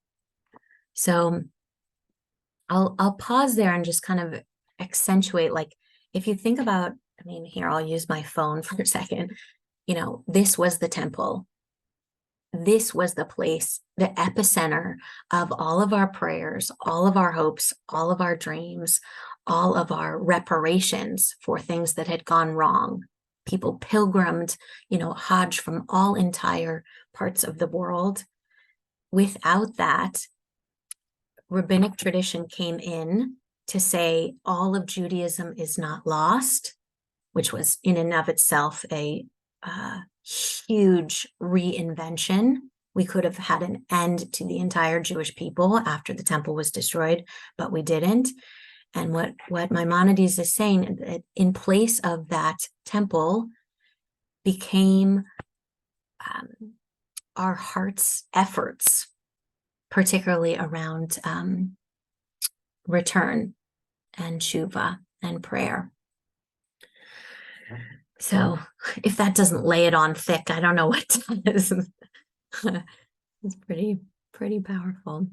So I'll pause there and just kind of accentuate, like, if you think about, I mean, here, I'll use my phone for a second. You know, this was the temple. This was the place, the epicenter of all of our prayers, all of our hopes, all of our dreams, all of our reparations for things that had gone wrong. People pilgrimed, you know, Hajj from all entire parts of the world. Without that, rabbinic tradition came in to say all of Judaism is not lost, which was in and of itself a huge reinvention. We could have had an end to the entire Jewish people after the temple was destroyed, but we didn't. And what Maimonides is saying, that in place of that temple became our heart's efforts, particularly around return and tshuva and prayer. So if that doesn't lay it on thick, I don't know what does. It's pretty powerful.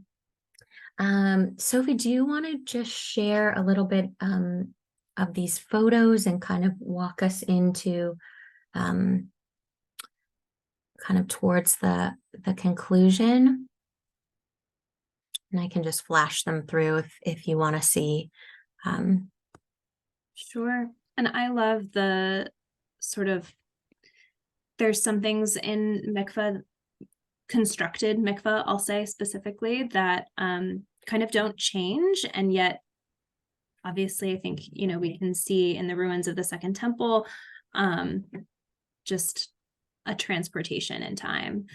Sophie, do you want to just share a little bit of these photos and kind of walk us into kind of towards the conclusion? And I can just flash them through if you want to see.
Sure. And I love the sort of, there's some things in mikvah, constructed mikvah, I'll say specifically, that kind of don't change. And yet, obviously, I think, you know, we can see in the ruins of the Second Temple, just a transportation in time,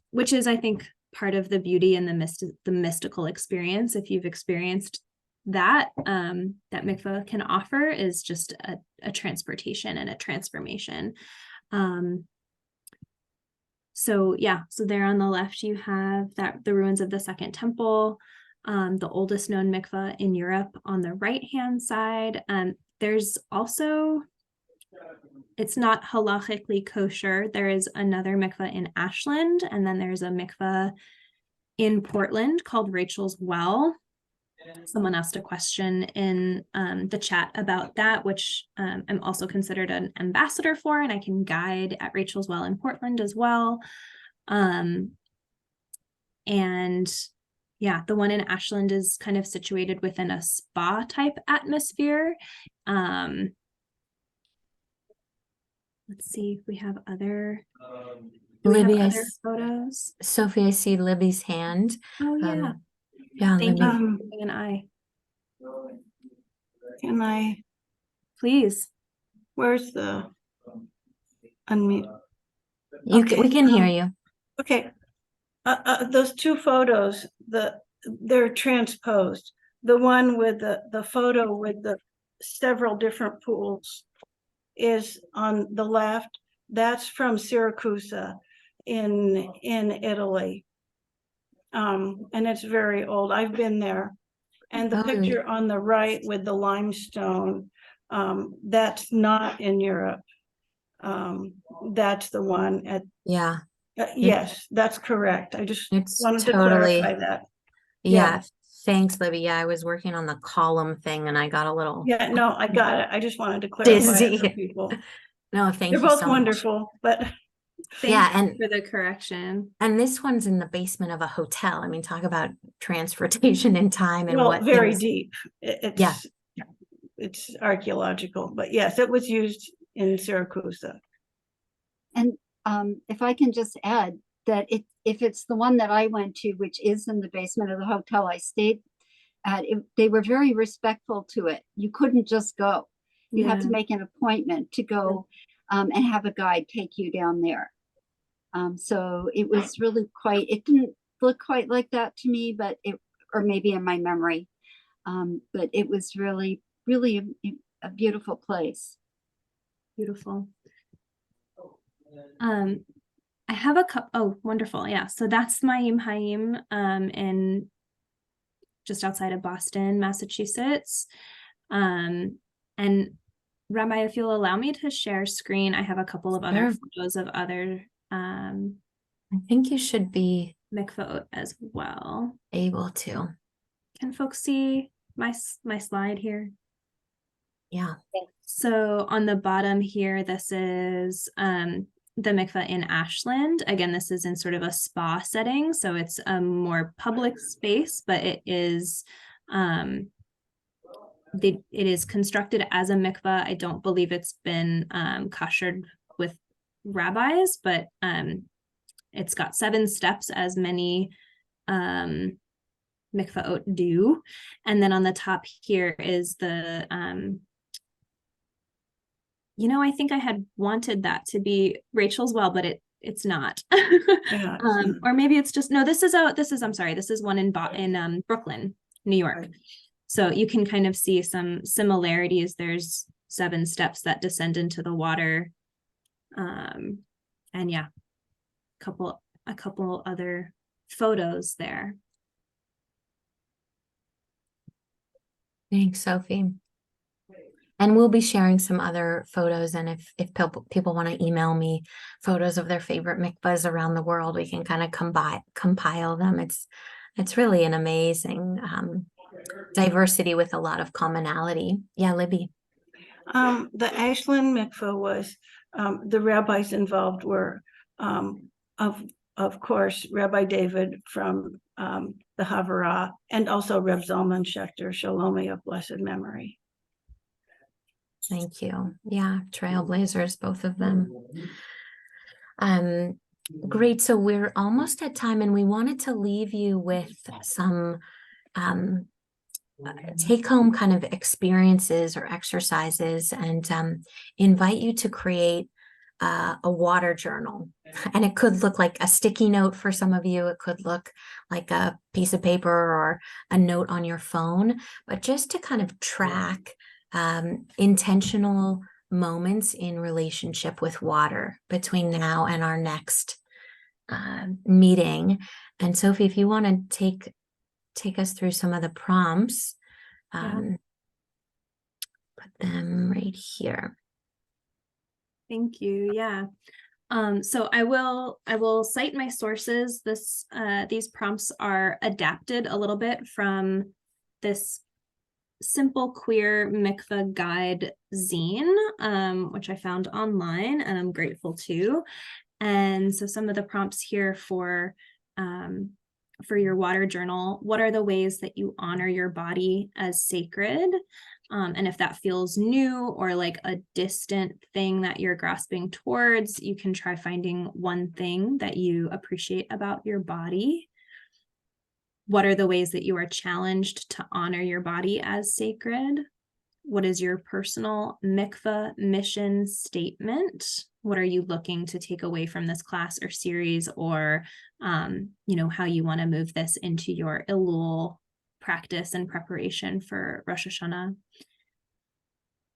which is, I think, part of the beauty and the mystical experience. If you've experienced that, that mikvah can offer, is just a transportation and a transformation. So yeah, so there on the left, you have the ruins of the Second Temple, the oldest known mikvah in Europe on the right-hand side. There's also, it's not halachically kosher. There is another mikvah in Ashland, and then there's a mikvah in Portland called Rachel's Well. Someone asked a question in the chat about that, which I'm also considered an ambassador for, and I can guide at Rachel's Well in Portland as well. And yeah, the one in Ashland is kind of situated within a spa type atmosphere. Let's see if we have other,
Libby,
other photos.
Sophie, I see Libby's hand.
Oh yeah.
Yeah,
Thank
Libby.
you. An eye.
Can I,
Please.
where's the unmute?
We
Okay,
can hear you.
Okay. Those two photos, they're transposed. The one with the photo with the several different pools is on the left. That's from Syracuse in Italy. And it's very old. I've been there. And the
Oh.
picture on the right with the limestone, that's not in Europe. That's the one at,
Yeah,
yes, that's correct. I just
it's
wanted to
totally,
clarify that.
yeah.
Yes.
Thanks, Libby. Yeah, I was working on the column thing and I got a little
Yeah, no, I got it. I just wanted to clarify it for
dizzy.
people.
No, thank
They're
you
both
so much.
wonderful, but
Thank
Yeah,
you
and
for the correction.
this one's in the basement of a hotel. I mean, talk about transportation in time and
well,
what
very
things-
deep.
Yeah.
It's archaeological, but yes, it was used in Syracuse.
And if I can just add that if it's the one that I went to, which is in the basement of the hotel I stayed at, they were very respectful to it. You couldn't just go. You had to
Yeah.
make an appointment to go and have a guide take you down there. So it was really quite, it didn't look quite like that to me, but or maybe in my memory. But it was really, really a beautiful place.
Beautiful. I have a cup. Oh, wonderful. Yeah. So that's Mayim Haim in just outside of Boston, Massachusetts. And Rabbi, if you'll allow me to share screen, I have a couple of other photos of other
I think you should be
mikvah as well.
able to.
Can folks see my slide here?
Yeah.
So on the bottom here, this is the mikvah in Ashland. Again, this is in sort of a spa setting, so it's a more public space, but it is it is constructed as a mikvah. I don't believe it's been koshered with rabbis, but it's got 7 steps, as many mikvaot do. And then on the top here is the I think I had wanted that to be Rachel's well, but it's not.
Yeah.
Or maybe it's just, no, this is one in Brooklyn, New York.
Right.
So you can kind of see some similarities. There's 7 steps that descend into the water. And yeah, a couple other photos there.
Thanks, Sophie. And we'll be sharing some other photos. And if people want to email me photos of their favorite mikvahs around the world, we can kind of compile them. It's really an amazing diversity with a lot of commonality. Yeah, Libby.
The Ashland mikvah was, the rabbis involved were, of course, Rabbi David from the Havarah, and also Reb Zalman Schechter, Shalomi of blessed memory.
Thank you. Yeah, trailblazers, both of them. Great. So we're almost at time, and we wanted to leave you with some take-home kind of experiences or exercises, and invite you to create a water journal. And it could look like a sticky note for some of you. It could look like a piece of paper or a note on your phone, but just to kind of track intentional moments in relationship with water between now and our next meeting. And Sophie, if you want to take us through some of the prompts, put them right here.
Thank you. Yeah. So I will cite my sources. These prompts are adapted a little bit from this Simple Queer Mikvah Guide zine, which I found online, and I'm grateful to. And so some of the prompts here for your water journal: what are the ways that you honor your body as sacred? And if that feels new or like a distant thing that you're grasping towards, you can try finding one thing that you appreciate about your body. What are the ways that you are challenged to honor your body as sacred? What is your personal mikvah mission statement? What are you looking to take away from this class or series, or how you want to move this into your Elul practice and preparation for Rosh Hashanah?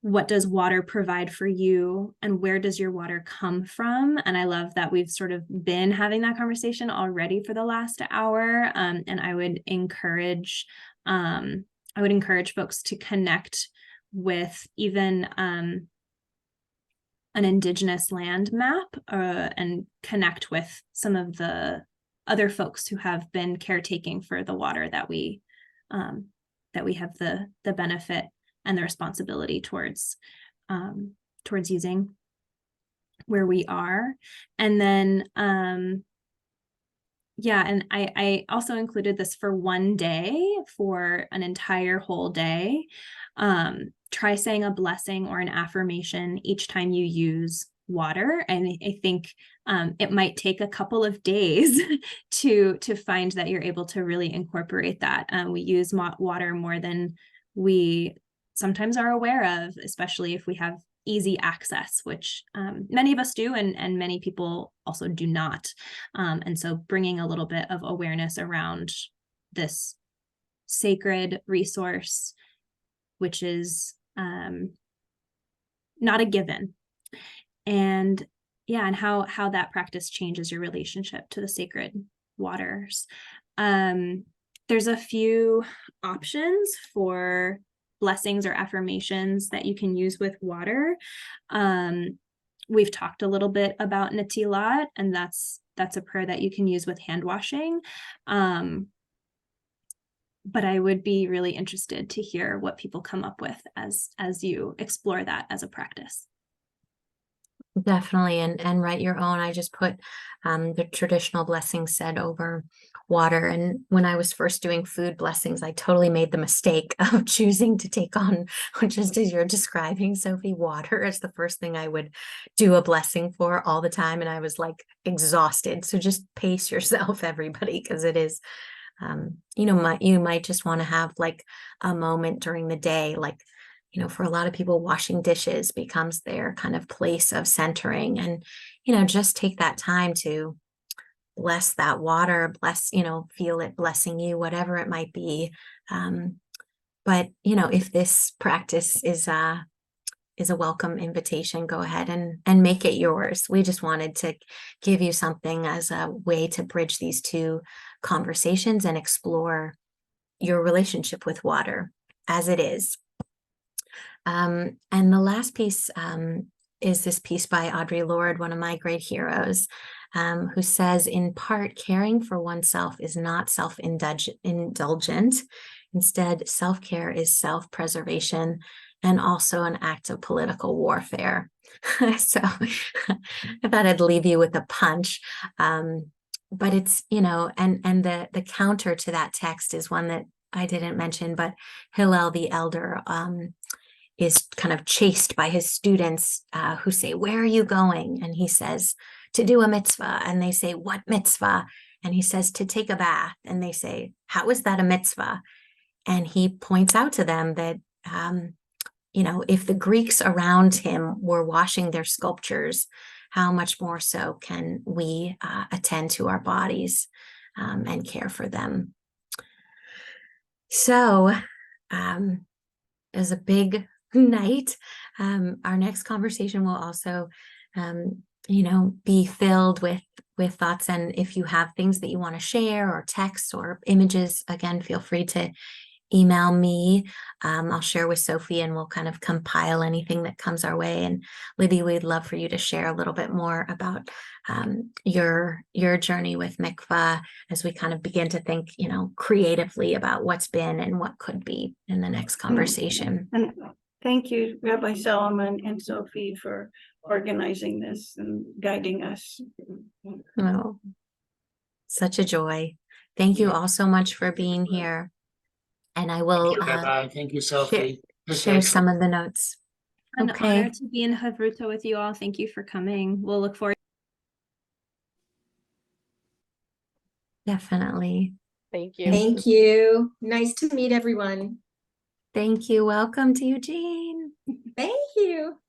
What does water provide for you, and where does your water come from? And I love that we've sort of been having that conversation already for the last hour. And I would encourage folks to connect with even an Indigenous land map, and connect with some of the other folks who have been caretaking for the water that we have the benefit and the responsibility towards using where we are. And then and I also included this for one day, for an entire whole day. Try saying a blessing or an affirmation each time you use water. And I think it might take a couple of days to find that you're able to really incorporate that. We use water more than we sometimes are aware of, especially if we have easy access, which many of us do, and many people also do not. And so bringing a little bit of awareness around this sacred resource, which is not a given, and yeah, and how that practice changes your relationship to the sacred waters. There's a few options for blessings or affirmations that you can use with water. We've talked a little bit about Natilat, and that's a prayer that you can use with hand washing. But I would be really interested to hear what people come up with as you explore that as a practice.
Definitely, and write your own. I just put the traditional blessings said over water. And when I was first doing food blessings, I totally made the mistake of choosing to take on, just as you're describing, Sophie, water as the first thing I would do a blessing for all the time. And I was like exhausted. So just pace yourself, everybody, because it is, you might just want to have like a moment during the day, like, for a lot of people, washing dishes becomes their kind of place of centering, and, just take that time to bless that water, feel it blessing you, whatever it might be. But, if this practice is a welcome invitation, go ahead and make it yours. We just wanted to give you something as a way to bridge these two conversations and explore your relationship with water as it is. And the last piece is this piece by Audre Lorde, one of my great heroes, who says, in part, caring for oneself is not self-indulgent. Instead, self-care is self-preservation and also an act of political warfare. So I thought I'd leave you with a punch. But it's, and the counter to that text is one that I didn't mention, but Hillel the elder is kind of chased by his students who say, "Where are you going?" And he says, "To do a mitzvah." And they say, "What mitzvah?" And he says, "To take a bath." And they say, "How is that a mitzvah?" And he points out to them that, if the Greeks around him were washing their sculptures, how much more so can we attend to our bodies and care for them? So it was a big night. Our next conversation will also, be filled with thoughts. And if you have things that you want to share or text or images, again, feel free to email me. I'll share with Sophie and we'll kind of compile anything that comes our way. And Libby, we'd love for you to share a little bit more about your journey with Mikvah as we kind of begin to think, creatively about what's been and what could be in the next conversation.
And thank you, Rabbi Solomon and Sophie, for organizing this and guiding us.
Oh, such a joy. Thank you all so much for being here. And I will
Thank you, Sophie.
share some of the notes.
An
Okay.
honor to be in Havruta with you all. Thank you for coming. We'll look forward.
Definitely.
Thank you.
Thank you. Nice to meet everyone.
Thank you. Welcome to Eugene.
Thank you.